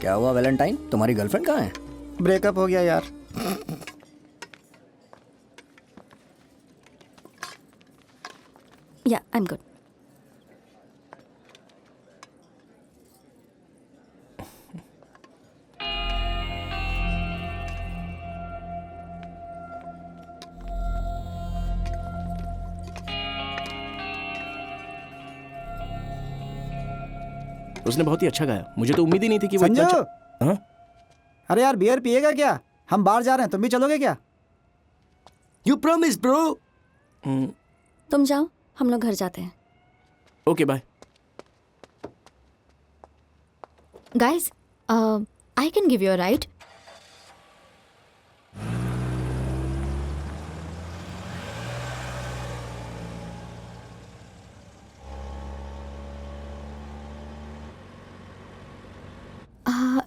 क्या हुआ वैलेंटाइन, तुम्हारी गर्लफ्रेंड कहाँ है? ब्रेकअप हो गया यार। या आई एम गुड। उसने बहुत ही अच्छा गाया, मुझे तो उम्मीद ही नहीं थी कि वो संजू, इतना अच्छा। हाँ? अरे यार बियर पिएगा क्या? हम बाहर जा रहे हैं, तुम भी चलोगे क्या? You promised, bro. तुम जाओ, हम लोग घर जाते हैं। Okay bye. Guys, I can give you a ride.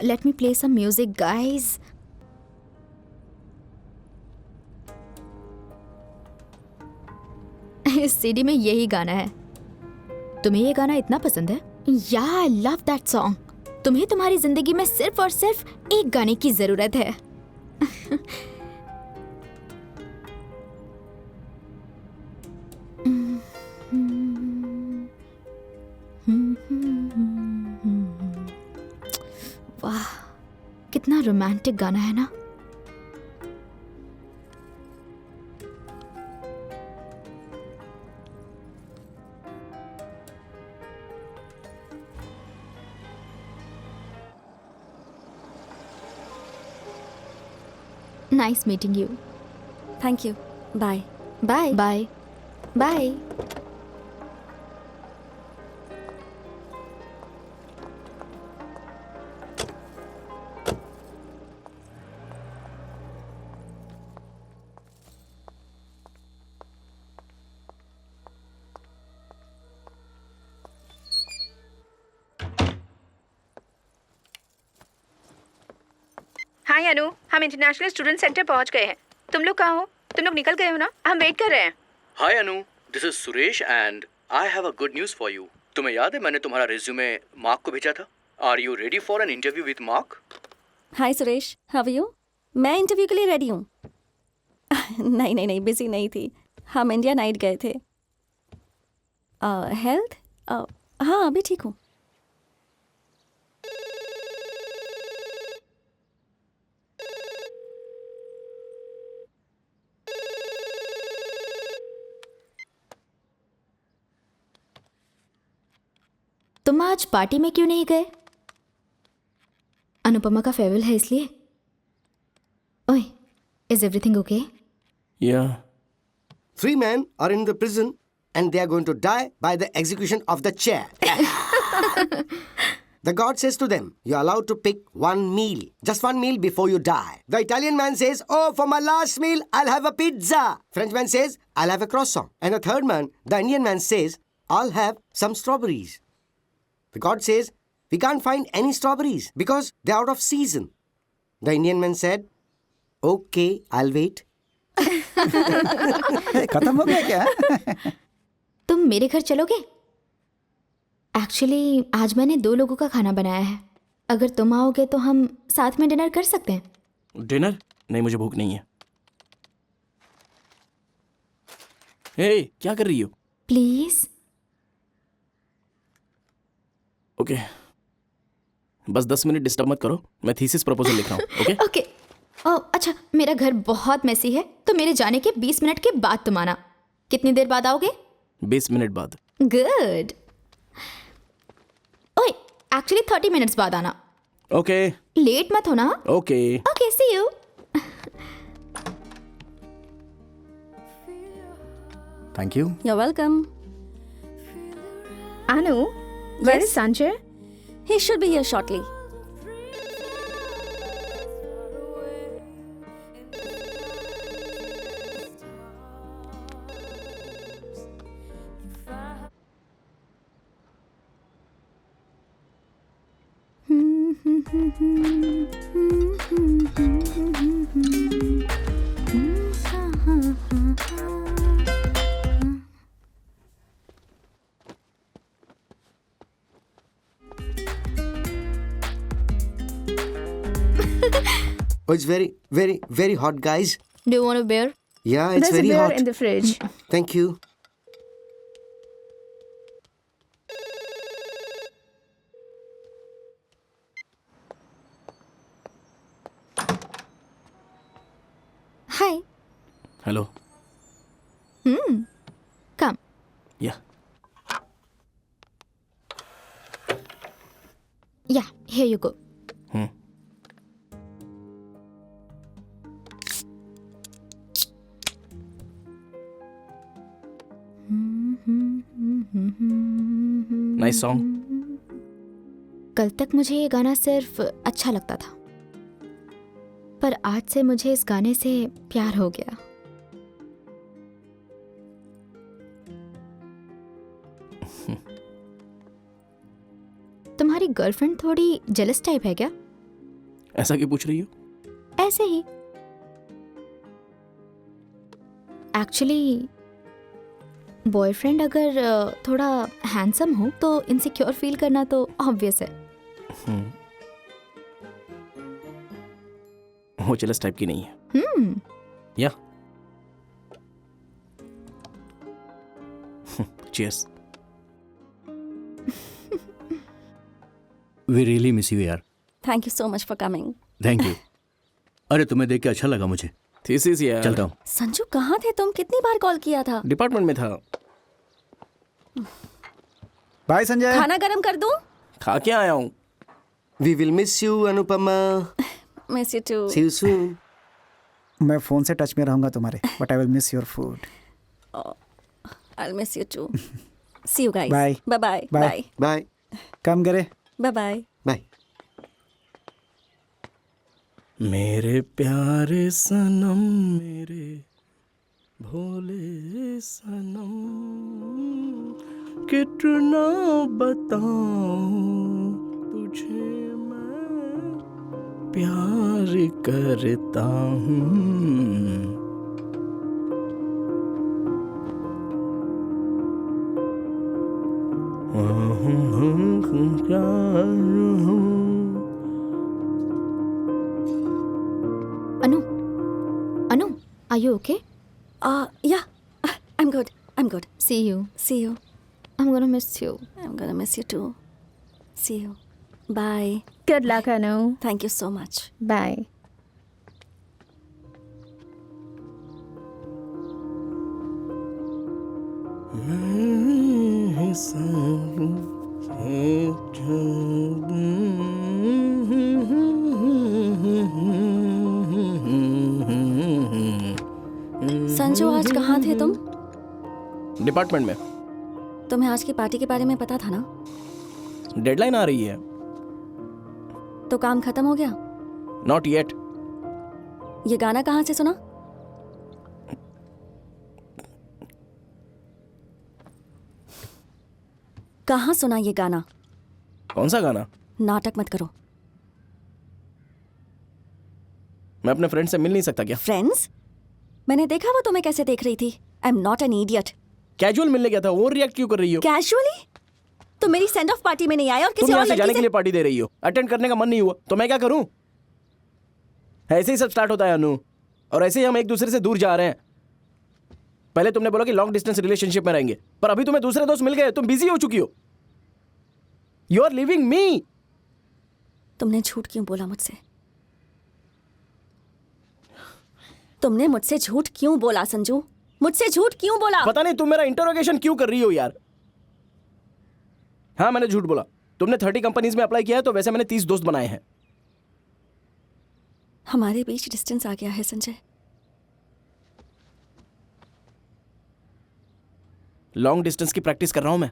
Let me play some music, guys. इस सीडी में यही गाना है। तुम्हें ये गाना इतना पसंद है? Yeah, I love that song. तुम्हें तुम्हारी जिंदगी में सिर्फ और सिर्फ एक गाने की जरूरत है। वाह, कितना रोमांटिक गाना है ना। Nice meeting you. Thank you. Bye. Bye. Bye. Bye. Hi Anu, हम इंटरनेशनल स्टूडेंट सेंटर पहुंच गए हैं। तुम लोग कहाँ हो? तुम लोग निकल गए हो ना? हम वेट कर रहे हैं। Hi Anu, this is Suresh and I have a good news for you. तुम्हें याद है मैंने तुम्हारा रिज्यूमे मार्क को भेजा था? Are you ready for an interview with Mark? Hi Suresh, how are you? मैं इंटरव्यू के लिए रेडी हूँ। नहीं नहीं नहीं, बिजी नहीं थी। हम इंडिया नाइट गए थे। हेल्थ? हाँ, अभी ठीक हूँ। तुम आज पार्टी में क्यों नहीं गए? अनुपमा का फेयरवेल है इसलिए? ओए, इज एवरीथिंग ओके? या 3 men are in the prison and they are going to die by the execution of the chair. The God says to them, you're allowed to pick one meal, just one meal before you die. The Italian man says, oh, for my last meal, I'll have a pizza. French man says, I'll have a croissant. And the third man, the Indian man says, I'll have some strawberries. The God says, we can't find any strawberries because they're out of season. The Indian man said, okay, I'll wait. खत्म हो गया क्या? तुम मेरे घर चलोगे? Actually आज मैंने 2 लोगों का खाना बनाया है। अगर तुम आओगे तो हम साथ में डिनर कर सकते हैं। डिनर? नहीं, मुझे भूख नहीं है। हे, क्या कर रही हो? प्लीज। ओके, बस 10 मिनट डिस्टर्ब मत करो, मैं थीसिस प्रपोजल लिख रहा हूँ। Okay okay. अच्छा, मेरा घर बहुत मेसी है तो मेरे जाने के 20 मिनट के बाद तुम आना। कितनी देर बाद आओगे? 20 मिनट बाद। गुड। ओए, एक्चुअली 30 मिनट्स बाद आना। ओके। लेट मत होना। Okay. Okay, see you. Thank you. You are welcome. Anu, where is Sanjay? He should be here shortly. Oh, it's very, very, very hot, guys. Do you want a beer? Yeah, it's There's a very beer hot. in the fridge. Thank you. Hi. Hello Come. या Yeah, here you go. Nice song. कल तक मुझे ये गाना सिर्फ अच्छा लगता था, पर आज से मुझे इस गाने से प्यार हो गया. तुम्हारी गर्लफ्रेंड थोड़ी जेलस टाइप है क्या? ऐसा क्यों पूछ रही हो? ऐसे ही. एक्चुअली बॉयफ्रेंड अगर थोड़ा हैंडसम हो तो इनसिक्योर फील करना तो ऑब्वियस है. वो जेलस टाइप की नहीं है. या cheers. We really miss you यार. Thank you so much for coming. Thank you. अरे तुम्हें देख के अच्छा लगा मुझे. थीसिस यार. चलता हूँ. संजू कहाँ थे तुम? कितनी बार कॉल किया था? डिपार्टमेंट में था. बाय संजय. खाना गरम कर दूं? खा के आया हूँ. We will miss you, Anupama. Miss you too. See you soon. मैं फोन से टच में रहूंगा तुम्हारे, but I will miss your food. I miss you too. See you guys. Bye. Bye bye. Bye. Bye. Bye. कम करे. Bye bye. Bye. मेरे प्यारे सनम, मेरे भोले सनम, कितना बताऊं तुझे मैं प्यार करता हूँ. अनु, अनु, are you okay? Yeah. I'm good. I'm good. See you. See you. I'm gonna miss you. I'm gonna miss you too. See you. Bye. Good luck, Anu. Thank you so much. Bye. Sanju आज कहाँ थे तुम? Department में. तुम्हें आज की party के बारे में पता था ना? डेडलाइन आ रही है. तो काम खत्म हो गया? Not yet. ये गाना कहाँ से सुना? कहाँ सुना ये गाना? कौन सा गाना? नाटक मत करो. मैं अपने फ्रेंड से मिल नहीं सकता क्या? फ्रेंड्स? मैंने देखा वो तुम्हें कैसे देख रही थी. I am not an idiot. Casual मिलने गया था. वो रिएक्ट क्यों कर रही हो? कैजुअली? तुम मेरी सेंड ऑफ पार्टी में नहीं आए और तुम किसी यहाँ और से जाने लड़की के से. लिए पार्टी दे रही हो. अटेंड करने का मन नहीं हुआ तो मैं क्या करूं? ऐसे ही सब स्टार्ट होता है अनु. और ऐसे ही हम एक दूसरे से दूर जा रहे हैं. पहले तुमने बोला कि लॉन्ग डिस्टेंस रिलेशनशिप में रहेंगे, पर अभी तुम्हें दूसरे दोस्त मिल गए. तुम बिजी हो चुकी हो. यू आर लिविंग मी. तुमने झूठ क्यों बोला मुझसे? तुमने मुझसे झूठ क्यों बोला संजू? मुझसे झूठ क्यों बोला? पता नहीं तुम मेरा इंटरोगेशन क्यों कर रही हो यार. हाँ, मैंने झूठ बोला. तुमने 30 कंपनीज में अप्लाई किया है तो वैसे मैंने 30 दोस्त बनाए हैं. हमारे बीच डिस्टेंस आ गया है संजय. लॉन्ग डिस्टेंस की प्रैक्टिस कर रहा हूं मैं.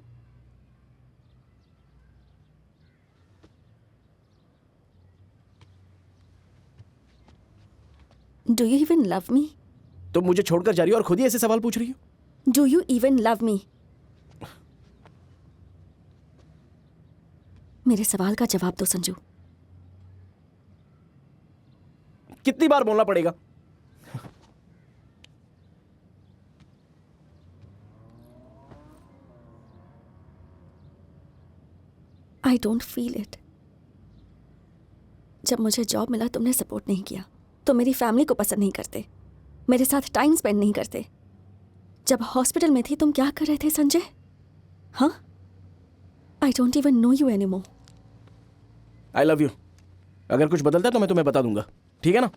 Do you even love me? तुम मुझे छोड़कर जा रही हो और खुद ही ऐसे सवाल पूछ रही हो. Do you even love me? मेरे सवाल का जवाब दो संजू. कितनी बार बोलना पड़ेगा? I don't feel it. जब मुझे जॉब मिला तुमने सपोर्ट नहीं किया, तुम मेरी फैमिली को पसंद नहीं करते, मेरे साथ टाइम स्पेंड नहीं करते। जब हॉस्पिटल में थी तुम क्या कर रहे थे संजय? हाँ, I don't even know you anymore. I love you. अगर कुछ बदलता है तो मैं तुम्हें बता दूंगा, ठीक है ना?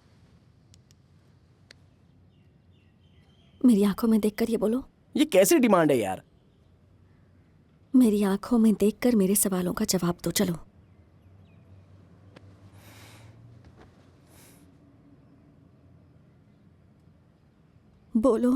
मेरी आंखों में देखकर ये बोलो। ये कैसी डिमांड है यार? मेरी आंखों में देखकर मेरे सवालों का जवाब दो, चलो। बोलो।